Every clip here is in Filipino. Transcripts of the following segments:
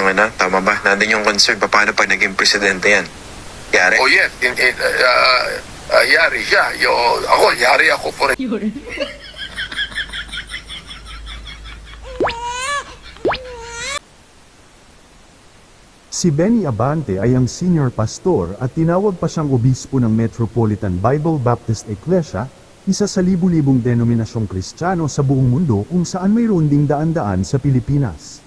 yung tama ba? Nandun yung concern, paano pag naging presidente yan? Yari? Oh yes, yari siya. Yari ako for it. Si Benny Abante ay ang senior pastor at tinawag pa siyang obispo ng Metropolitan Bible Baptist Ecclesia, isa sa libu-libong denominasyong Kristiyano sa buong mundo kung saan mayroon ding daan-daan sa Pilipinas.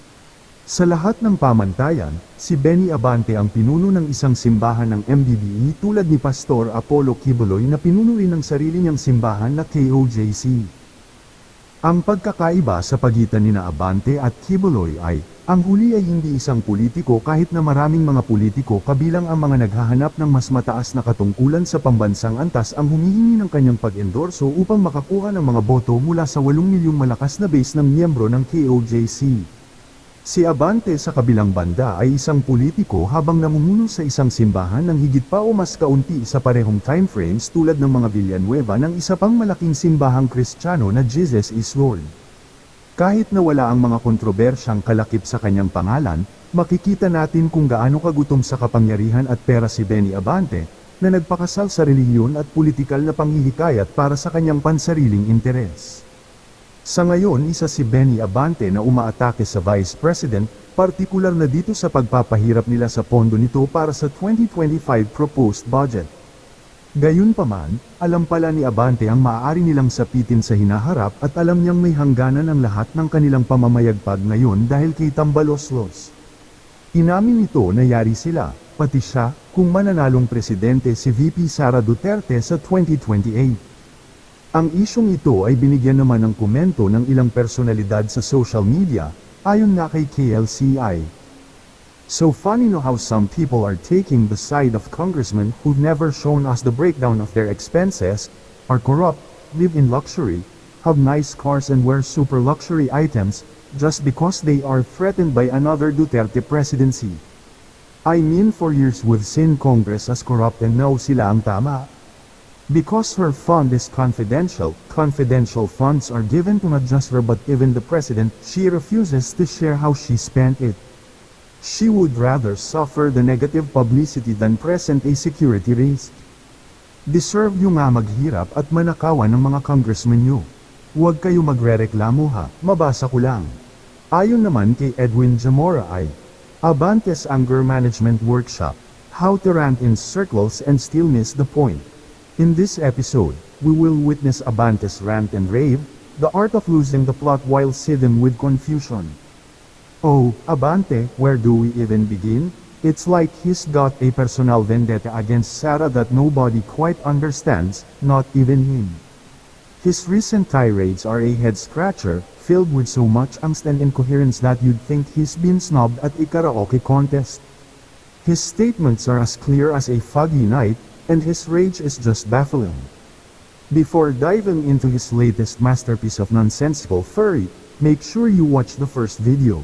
Sa lahat ng pamantayan, si Benny Abante ang pinuno ng isang simbahan ng MBBE tulad ni Pastor Apollo Quiboloy na pinuno rin ng sarili niyang simbahan na KOJC. Ang pagkakaiba sa pagitan nina Abante at Quiboloy ay, ang huli ay hindi isang politiko kahit na maraming mga politiko kabilang ang mga naghahanap ng mas mataas na katungkulan sa pambansang antas ang humihingi ng kanyang pag-endorso upang makakuha ng mga boto mula sa 8 milyong malakas na base ng miyembro ng KOJC. Si Abante sa kabilang banda ay isang politiko habang namumuno sa isang simbahan ng higit pa o mas kaunti sa parehong timeframes tulad ng mga Villanueva ng isa pang malaking simbahang Kristiyano na Jesus is Lord. Kahit na wala ang mga kontrobersyang kalakip sa kanyang pangalan, makikita natin kung gaano kagutom sa kapangyarihan at pera si Benny Abante, na nagpakasal sa relihiyon at politikal na panghihikayat para sa kanyang pansariling interes. Sa ngayon isa si Benny Abante na umaatake sa Vice President, partikular na dito sa pagpapahirap nila sa pondo nito para sa 2025 proposed budget. Gayunpaman, alam pala ni Abante ang maaari nilang sapitin sa hinaharap at alam niyang may hangganan ang lahat ng kanilang pamamayagpag ngayon dahil kay Tambaloslos. Inamin nito na yari sila, pati siya, kung mananalong presidente si VP Sara Duterte sa 2028. Ang isyong ito ay binigyan naman ng komento ng ilang personalidad sa social media, ayon na kay KLCI. So funny no how some people are taking the side of congressmen who've never shown us the breakdown of their expenses, are corrupt, live in luxury, have nice cars and wear super luxury items, just because they are threatened by another Duterte presidency. I mean 4 years we've seen Congress as corrupt and now sila ang tama. Because her fund is confidential funds are given to not just her but even the president, she refuses to share how she spent it. She would rather suffer the negative publicity than present a security risk. Deserve nyo nga maghirap at manakawan ng mga congressmen nyo. Huwag kayo magrereklamo ha, mabasa ko lang. Ayon naman kay Edwin Zamora ay, Abante's Anger Management Workshop, How to Rant in Circles and Still Miss the Point. In this episode, we will witness Abante's rant and rave, the art of losing the plot while seething with confusion. Oh, Abante, where do we even begin? It's like he's got a personal vendetta against Sara that nobody quite understands, not even him. His recent tirades are a head-scratcher, filled with so much angst and incoherence that you'd think he's been snubbed at a karaoke contest. His statements are as clear as a foggy night, and his rage is just baffling. Before diving into his latest masterpiece of nonsensical fury, make sure you watch the first video.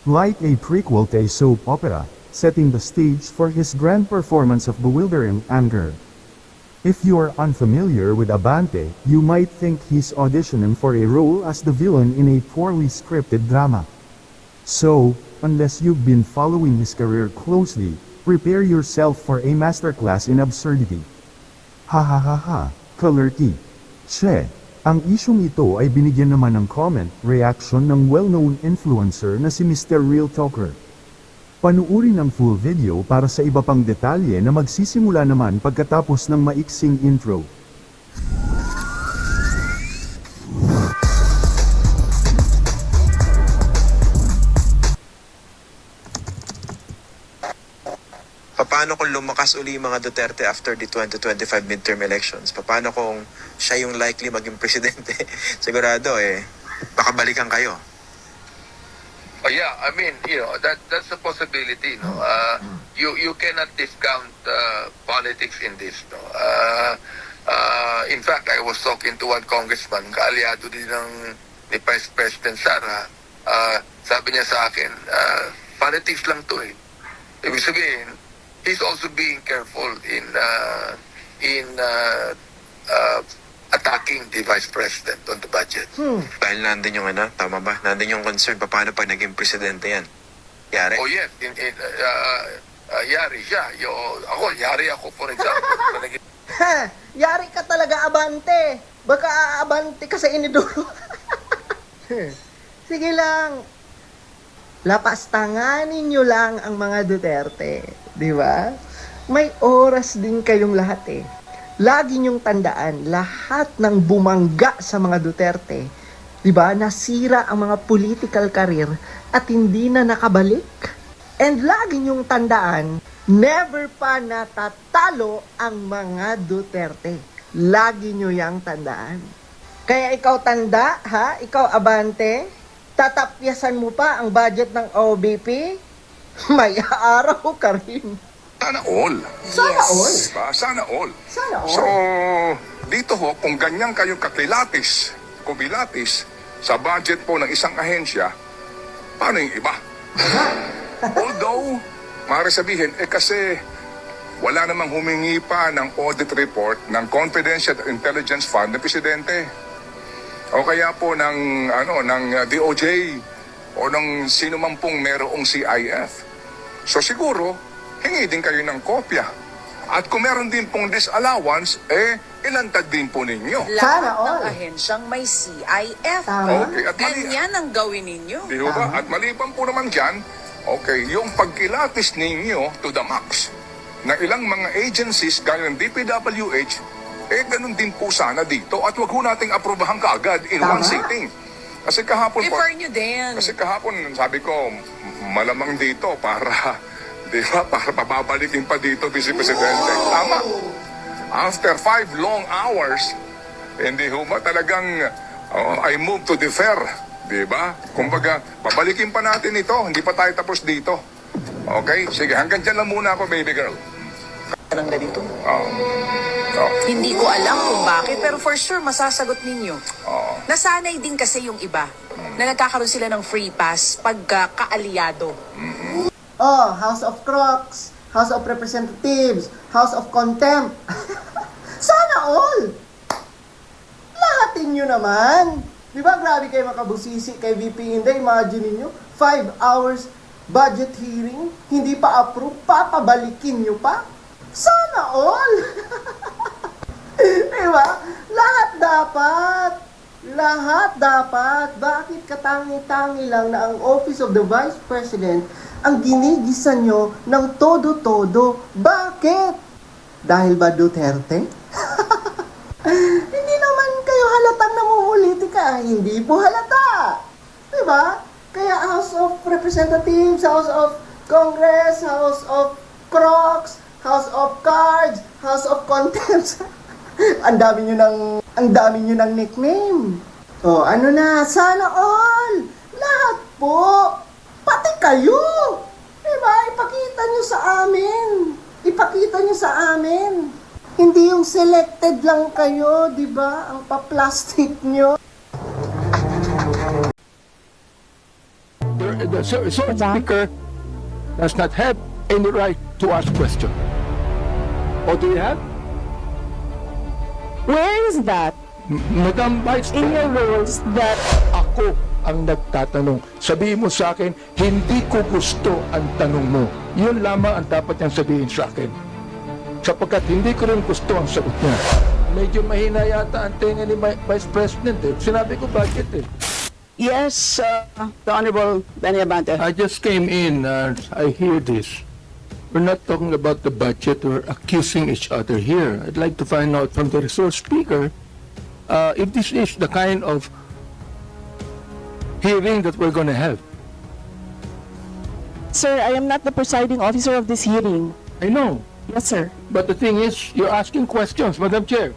Like a prequel to a soap opera, setting the stage for his grand performance of bewildering anger. If you are unfamiliar with Abante, you might think he's auditioning for a role as the villain in a poorly scripted drama. So, unless you've been following his career closely, prepare yourself for a masterclass in absurdity. Ha ha ha ha, kalerki. Che, ang isyong ito ay binigyan naman ng comment, reaction ng well-known influencer na si Mr. Real Talker. Panuuri ng full video para sa iba pang detalye na magsisimula naman pagkatapos ng maiksing intro. Paano kung lumakas uli yung mga Duterte after the 2025 midterm elections? Paano kung siya yung likely maging presidente? Sigurado baka balikan kayo. Oh yeah, I mean, that's a possibility, no. You cannot discount politics in this, no. In fact, I was talking to one congressman, kaalyado din ni Vice President Sara. Sabi niya sa akin, politics lang to eh. Ibig sabihin, he's also being careful in attacking the Vice President on the budget. Dahil nandun yung tama ba? Nandun yung concern, paano pag naging presidente yan? Yari. Oh yes, yari siya. Yari ako for example. Ha, yari ka talaga, Abante. Baka aabante ka sa inidoro. Sige lang. Lapastanganin nyo lang ang mga Duterte. Di ba? May oras din kayong lahat eh. Lagi nyong tandaan, lahat ng bumangga sa mga Duterte, di ba, nasira ang mga political career at hindi na nakabalik. And lagi nyong tandaan, never pa natatalo ang mga Duterte. Lagi nyo yang tandaan. Kaya ikaw tanda, ha? Ikaw Abante, tatapyasan mo pa ang budget ng OBP? May araw ka rin. Sana all. Sana all. Diba? Sana all. Sana all. So, dito ho, kung ganyan kayo kakilatis, kubilatis, sa budget po ng isang ahensya, paano yung iba? Although, maaari sabihin, kasi wala namang humingi pa ng audit report ng Confidential Intelligence Fund ng Presidente. O kaya po ng DOJ o ng sino man pong merong CIF. So siguro, hingi din kayo ng kopya. At kung meron din pong disallowance, ilantad din po ninyo. Sana Lahat ng all. ahensyang may CIF. Tama. Okay, at mali, Ganyan ang gawin ninyo. di ho ba? At maliban po naman dyan, okay, yung pagkilatis ninyo to the max na ilang mga agencies gaya ng DPWH, ganun din po sana dito at wag ho nating aprobahan kaagad in Tama. one sitting. Kasi kahapon po, Prefer nyo din. kasi kahapon sabi ko, malamang dito para, di ba, para pababalikin pa dito, Vice Presidente. Tama. After 5 long hours, hindi ho ba talagang I move to defer, di ba? Kumbaga, pabalikin pa natin ito, hindi pa tayo tapos dito. Okay? Sige, hanggang dyan lang muna ako, baby girl. Ng ganito. Oh. Hindi ko alam kung bakit, pero for sure, masasagot ninyo. Nasanay din kasi yung iba na nagkakaroon sila ng free pass pagka kaalyado. Oh, House of Crocs, House of Representatives, House of Contempt. Sana all! Lahatin nyo naman. Di ba grabe kayo makabusisi kay VP Inday? Imagine niyo 5 hours budget hearing, hindi pa approve, papabalikin nyo pa? Sana all! Diba? Lahat dapat. Lahat dapat. Bakit katangi-tangi lang na ang Office of the Vice President ang ginigisan nyo ng todo-todo? Bakit? Dahil ba Duterte? Hindi naman kayo halatang namumulitika. Hindi po halata. Diba? Kaya House of Representatives, House of Congress, House of Crocs, House of Cards, House of Contempt. Ang dami nyo ng nickname. Oh, ano na, sana all. Lahat po. Pati kayo. Diba? Ipakita nyo sa amin. Ipakita nyo sa amin. Hindi yung selected lang kayo, diba? Ang pa-plastic nyo. The speaker does not have any right to ask question. Or do you have? Where is that Madam Vice in your rules that ako ang nagtatanong. Sabihin mo sa akin, hindi ko gusto ang tanong mo. Yun lamang ang dapat niyang sabihin sa akin. Sapagkat hindi ko rin gusto ang sagot niya. Medyo mahina yata ang tenga ni Vice President eh. Sinabi ko budget eh. yes, the Honorable Benny Abante? I just came in and I hear this. We're not talking about the budget. We're accusing each other here. I'd like to find out from the resource speaker if this is the kind of hearing that we're going to have. Sir, I am not the presiding officer of this hearing. I know. Yes, sir. But the thing is, you're asking questions, Madam Chair.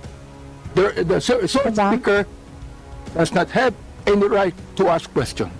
The resource Madam? speaker does not have any right to ask questions.